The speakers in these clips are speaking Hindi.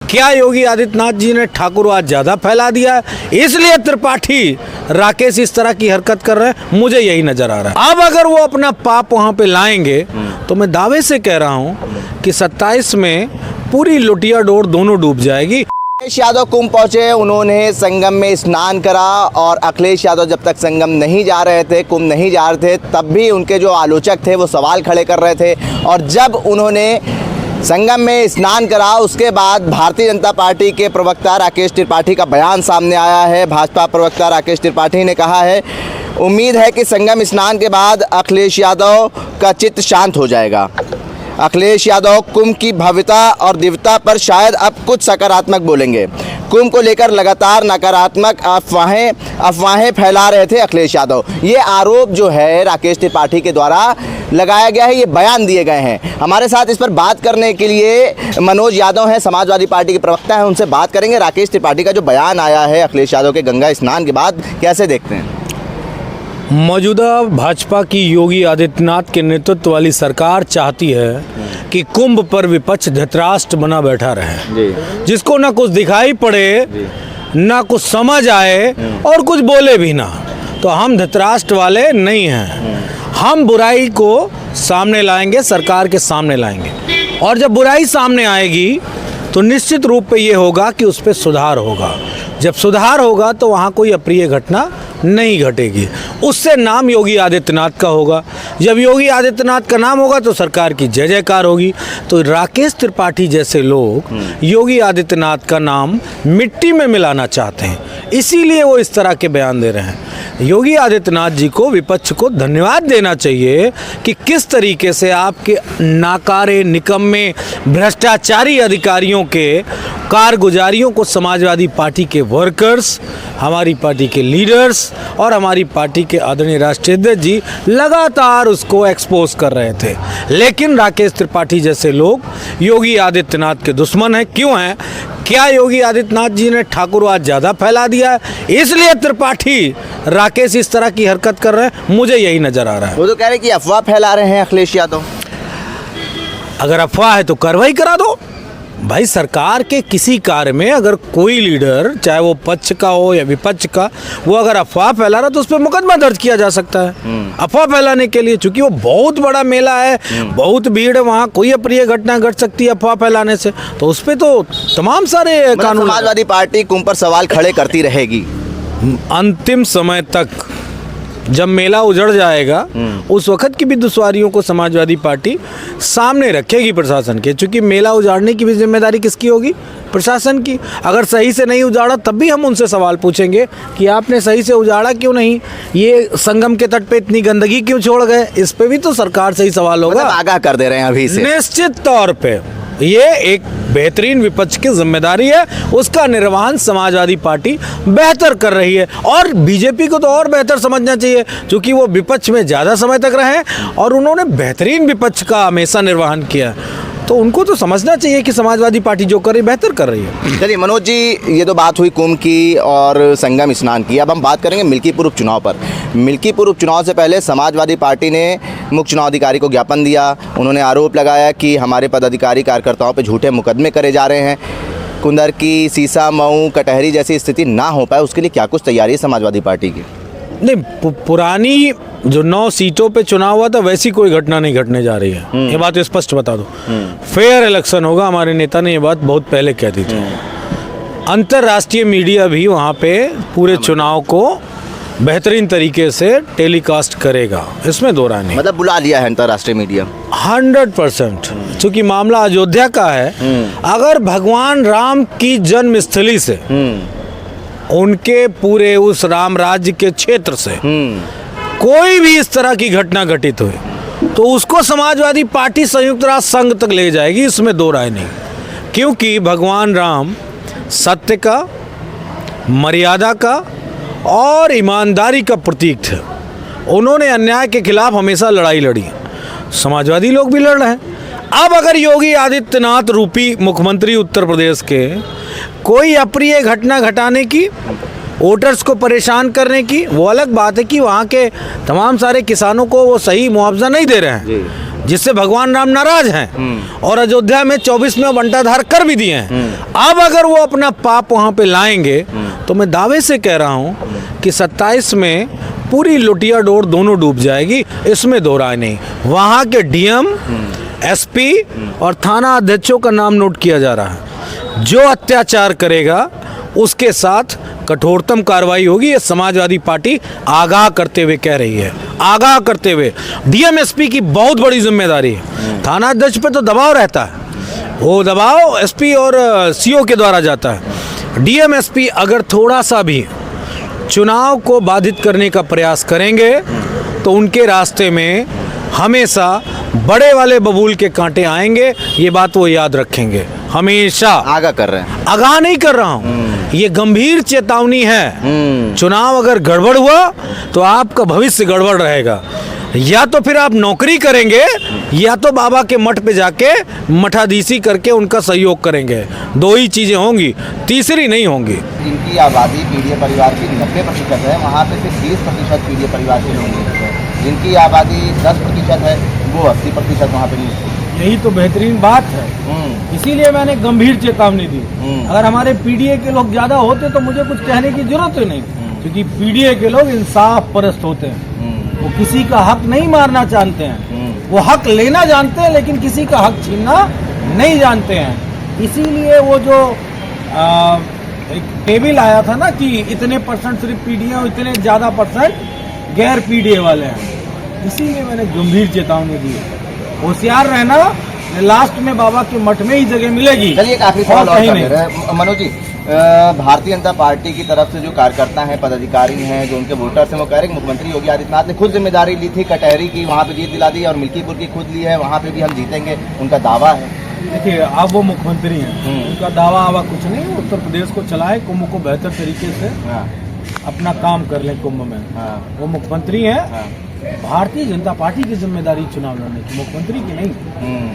क्या योगी आदित्यनाथ जी ने ठाकुरवाद ज़्यादा फैला दिया है, इसलिए त्रिपाठी राकेश इस तरह की हरकत कर रहे हैं? मुझे यही नज़र आ रहा है। अब अगर वो अपना पाप वहाँ पे लाएंगे तो मैं दावे से कह रहा हूँ कि 27 में पूरी लुटिया डोर दोनों डूब जाएगी। अखिलेश यादव कुंभ पहुंचे, उन्होंने संगम में स्नान करा और अखिलेश यादव जब तक संगम नहीं जा रहे थे, कुंभ नहीं जा रहे थे, तब भी उनके जो आलोचक थे वो सवाल खड़े कर रहे थे। और जब उन्होंने संगम में स्नान करा उसके बाद भारतीय जनता पार्टी के प्रवक्ता राकेश त्रिपाठी का बयान सामने आया है। भाजपा प्रवक्ता राकेश त्रिपाठी ने कहा है, उम्मीद है कि संगम स्नान के बाद अखिलेश यादव का चित्त शांत हो जाएगा। अखिलेश यादव कुंभ की भव्यता और दिव्यता पर शायद अब कुछ सकारात्मक बोलेंगे। कुंभ को लेकर लगातार नकारात्मक अफवाहें फैला रहे थे अखिलेश यादव। ये आरोप जो है राकेश त्रिपाठी के द्वारा लगाया गया है, ये बयान दिए गए हैं। हमारे साथ इस पर बात करने के लिए मनोज यादव हैं, समाजवादी पार्टी के प्रवक्ता हैं, उनसे बात करेंगे। राकेश त्रिपाठी का जो बयान आया है अखिलेश यादव के गंगा स्नान के बाद, कैसे देखते हैं? मौजूदा भाजपा की योगी आदित्यनाथ के नेतृत्व वाली सरकार चाहती है कि कुंभ पर विपक्ष धृतराष्ट्र बना बैठा रहे, जिसको ना कुछ दिखाई पड़े, ना कुछ समझ आए और कुछ बोले भी ना। तो हम धृतराष्ट्र वाले नहीं हैं। हम बुराई को सामने लाएंगे, सरकार के सामने लाएंगे, और जब बुराई सामने आएगी तो निश्चित रूप पे ये होगा कि उस पर सुधार होगा। जब सुधार होगा तो वहाँ कोई अप्रिय घटना नहीं घटेगी, उससे नाम योगी आदित्यनाथ का होगा। जब योगी आदित्यनाथ का नाम होगा तो सरकार की जय जयकार होगी। तो राकेश त्रिपाठी जैसे लोग योगी आदित्यनाथ का नाम मिट्टी में मिलाना चाहते हैं, इसीलिए वो इस तरह के बयान दे रहे हैं। योगी आदित्यनाथ जी को, विपक्ष को धन्यवाद देना चाहिए कि किस तरीके से आपके नाकारे, निकम्मे, भ्रष्टाचारी अधिकारियों के कारगुजारियों को समाजवादी पार्टी के वर्कर्स, हमारी पार्टी के लीडर्स और हमारी पार्टी के आदरणीय राष्ट्रीय अध्यक्ष जी लगातार उसको एक्सपोज कर रहे थे। लेकिन राकेश त्रिपाठी जैसे लोग योगी आदित्यनाथ के दुश्मन हैं। क्यों हैं? क्या योगी आदित्यनाथ जी ने ठाकुरवाद ज़्यादा फैला दिया है, इसलिए त्रिपाठी राकेश इस तरह की हरकत कर रहे हैं? मुझे यही नज़र आ रहा है। वो तो कह रहे हैं कि अफवाह फैला रहे हैं अखिलेश यादव। अगर अफवाह है तो कार्रवाई करा दो भाई। सरकार के किसी कार्य में अगर कोई लीडर, चाहे वो पक्ष का हो या विपक्ष का, वो अगर अफवाह फैला रहा है तो उस पर मुकदमा दर्ज किया जा सकता है अफवाह फैलाने के लिए। चूंकि वो बहुत बड़ा मेला है, बहुत भीड़ है, वहाँ कोई अप्रिय घटना घट सकती है अफवाह फैलाने से, तो उस पर तो तमाम सारे कानून। समाजवादी पार्टी कुंभ पर सवाल खड़े करती रहेगी अंतिम समय तक। जब मेला उजड़ जाएगा उस वक्त की भी दुश्वारियों को समाजवादी पार्टी सामने रखेगी प्रशासन के। चूंकि मेला उजाड़ने की भी जिम्मेदारी किसकी होगी? प्रशासन की। अगर सही से नहीं उजाड़ा तब भी हम उनसे सवाल पूछेंगे कि आपने सही से उजाड़ा क्यों नहीं, ये संगम के तट पे इतनी गंदगी क्यों छोड़ गए, इस पे भी तो सरकार से ही सवाल होगा। मतलब आगाह कर दे रहे हैं अभी से। निश्चित तौर पे ये एक बेहतरीन विपक्ष की जिम्मेदारी है, उसका निर्वहन समाजवादी पार्टी बेहतर कर रही है। और बीजेपी को तो और बेहतर समझना चाहिए, क्योंकि वो विपक्ष में ज़्यादा समय तक रहे और उन्होंने बेहतरीन विपक्ष का हमेशा निर्वहन किया, तो उनको तो समझना चाहिए कि समाजवादी पार्टी जो कर रही बेहतर कर रही है। चलिए मनोज जी, ये तो बात हुई कुंभ की और संगम स्नान की। अब हम बात करेंगे मिल्कीपुर उपचुनाव पर। मिल्कीपुर उपचुनाव से पहले समाजवादी पार्टी ने मुख्य चुनाव अधिकारी को ज्ञापन दिया। उन्होंने आरोप लगाया कि हमारे पदाधिकारी कार्यकर्ताओं पर झूठे मुकदमे करे जा रहे हैं। कुंदर की, सीसा, मऊ, कटहरी जैसी स्थिति ना हो पाए, उसके लिए क्या कुछ तैयारी है समाजवादी पार्टी की? नहीं, पुरानी जो 9 सीटों पे चुनाव हुआ था वैसी कोई घटना नहीं घटने जा रही है। ये बात स्पष्ट बता दो। फेयर इलेक्शन होगा, हमारे नेता ने ये बात बहुत पहले कह दी थी। अंतर्राष्ट्रीय मीडिया भी वहाँ पे पूरे चुनाव को बेहतरीन तरीके से टेलीकास्ट करेगा, इसमें दो राय नहीं। मतलब बुला लिया है अंतर्राष्ट्रीय मीडिया 100%। चूँकि मामला अयोध्या का है, अगर भगवान राम की जन्मस्थली से, उनके पूरे उस राम राज्य के क्षेत्र से कोई भी इस तरह की घटना घटित हुई तो उसको समाजवादी पार्टी संयुक्त राष्ट्र संघ तक ले जाएगी, इसमें दो राय नहीं। क्योंकि भगवान राम सत्य का, मर्यादा का और ईमानदारी का प्रतीक थे। उन्होंने अन्याय के खिलाफ हमेशा लड़ाई लड़ी, समाजवादी लोग भी लड़ रहे हैं। अब अगर योगी आदित्यनाथ रूपी मुख्यमंत्री उत्तर प्रदेश के कोई अप्रिय घटना घटाने की, वोटर्स को परेशान करने की, वो अलग बात है कि वहाँ के तमाम सारे किसानों को वो सही मुआवजा नहीं दे रहे हैं। जिससे भगवान राम नाराज हैं और अयोध्या में 24वें बंटाधार कर भी दिए हैं। अब अगर वो अपना पाप वहाँ पे लाएंगे तो मैं दावे से कह रहा हूँ कि 27 में पूरी लुटिया डोर दोनों डूब जाएगी, इसमें दो राय नहीं। वहाँ के डीएम, एसपी और थाना अध्यक्षों का नाम नोट किया जा रहा है। जो अत्याचार करेगा उसके साथ कठोरतम कार्रवाई होगी। ये समाजवादी पार्टी आगाह करते हुए कह रही है, आगाह करते हुए। डीएम एसपी की बहुत बड़ी जिम्मेदारी है। थाना अध्यक्ष पे तो दबाव रहता है, वो दबाव एसपी और सीओ के द्वारा जाता है। डीएम एसपी अगर थोड़ा सा भी चुनाव को बाधित करने का प्रयास करेंगे तो उनके रास्ते में हमेशा बड़े वाले बबूल के कांटे आएंगे। ये बात वो याद रखेंगे हमेशा। आगाह कर रहे हैं। आगाह नहीं कर रहा हूँ, ये गंभीर चेतावनी है। चुनाव अगर गड़बड़ हुआ तो आपका भविष्य गड़बड़ रहेगा। या तो फिर आप नौकरी करेंगे या तो बाबा के मठ पे जाके मठाधीशी करके उनका सहयोग करेंगे। दो ही चीजें होंगी, तीसरी नहीं होंगी। जिनकी आबादी पीड़ित परिवार की 90% है, वहाँ पे सिर्फ 20% पीड़ित परिवार के लोग हैं। जिनकी आबादी 10% है, वो 80% वहाँ पे नहीं। यही तो बेहतरीन बात है, इसीलिए मैंने गंभीर चेतावनी दी। अगर हमारे पीडीए के लोग ज्यादा होते तो मुझे कुछ कहने की जरूरत ही नहीं, क्योंकि पीडीए के लोग इंसाफ परस्त होते हैं। वो किसी का हक नहीं मारना जानते हैं, वो हक लेना जानते हैं, लेकिन किसी का हक छीनना नहीं जानते हैं। इसीलिए वो जो एक टेबल आया था ना कि इतने % सिर्फ पीडीए और इतने ज्यादा % गैर पीडीए वाले हैं, इसीलिए मैंने गंभीर चेतावनी दी। होशियार रहना, लास्ट में बाबा के मठ में ही जगह मिलेगी। चलिए एक आखिरी सवाल और नहीं। मनोज जी, भारतीय जनता पार्टी की तरफ से जो कार्यकर्ता हैं, पदाधिकारी हैं, जो उनके वोटर्स हैं, वो कह रहे हैं कि मुख्यमंत्री योगी आदित्यनाथ ने खुद जिम्मेदारी ली थी, कटहरी की वहाँ पे जीत दिला दी और मिल्कीपुर की खुद ली है, वहाँ पे भी हम जीतेंगे, उनका दावा है। देखिए, अब वो मुख्यमंत्री हैं, उनका दावा आवा कुछ नहीं। उत्तर प्रदेश को चलाए, कुंभ को बेहतर तरीके से अपना काम कर लें कुंभ में। वो मुख्यमंत्री हैं। भारतीय जनता पार्टी की जिम्मेदारी चुनाव लड़ने की, मुख्यमंत्री की नहीं।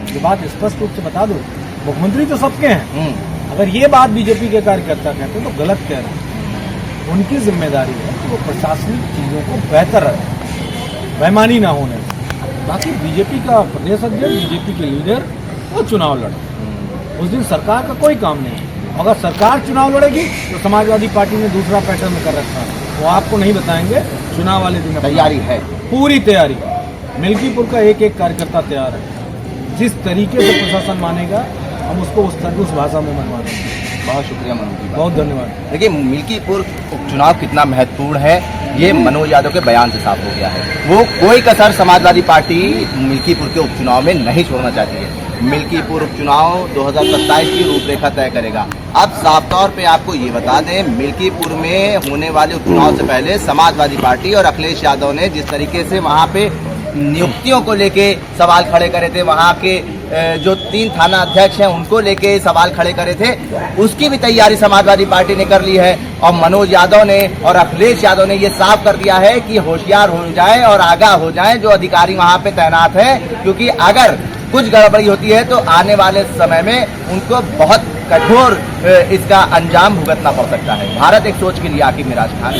ये बात स्पष्ट रूप से बता दो, मुख्यमंत्री तो सबके हैं। अगर ये बात बीजेपी के कार्यकर्ता कहते हैं तो गलत कह रहे हैं। उनकी जिम्मेदारी है कि वो प्रशासनिक चीजों को बेहतर रखें, बेईमानी ना होने। बाकी बीजेपी का प्रदेश अध्यक्ष, बीजेपी के लीडर वो चुनाव लड़े, उस दिन सरकार का कोई काम नहीं। अगर सरकार चुनाव लड़ेगी तो समाजवादी पार्टी ने दूसरा पैटर्न कर रखा है, वो आपको नहीं बताएंगे। चुनाव वाले दिन तैयारी है, पूरी तैयारी। मिल्कीपुर का एक एक कार्यकर्ता तैयार है। जिस तरीके से प्रशासन मानेगा हम उसको उस भाषा में मनवा देंगे। बहुत शुक्रिया मनोज जी, बहुत धन्यवाद। देखिए, मिल्कीपुर उपचुनाव कितना महत्वपूर्ण है ये मनोज यादव के बयान से साफ हो गया है। वो कोई कसर समाजवादी पार्टी मिल्कीपुर के उपचुनाव में नहीं छोड़ना चाहती है। मिल्कीपुर उपचुनाव 2027 की रूपरेखा तय करेगा। अब साफ तौर पे आपको ये बता दें, मिल्कीपुर में होने वाले उपचुनाव से पहले समाजवादी पार्टी और अखिलेश यादव ने जिस तरीके से वहाँ पे नियुक्तियों को लेके सवाल खड़े करे थे, वहाँ के जो 3 थाना अध्यक्ष हैं उनको लेके सवाल खड़े करे थे, उसकी भी तैयारी समाजवादी पार्टी ने कर ली है। और मनोज यादव ने और अखिलेश यादव ने ये साफ कर दिया है कि होशियार हो जाए और आगाह हो जाए जो अधिकारी वहाँ पे तैनात है, क्योंकि अगर कुछ गड़बड़ी होती है तो आने वाले समय में उनको बहुत कठोर इसका अंजाम भुगतना पड़ सकता है। भारत एक सोच के लिए आकिब मिराज खान।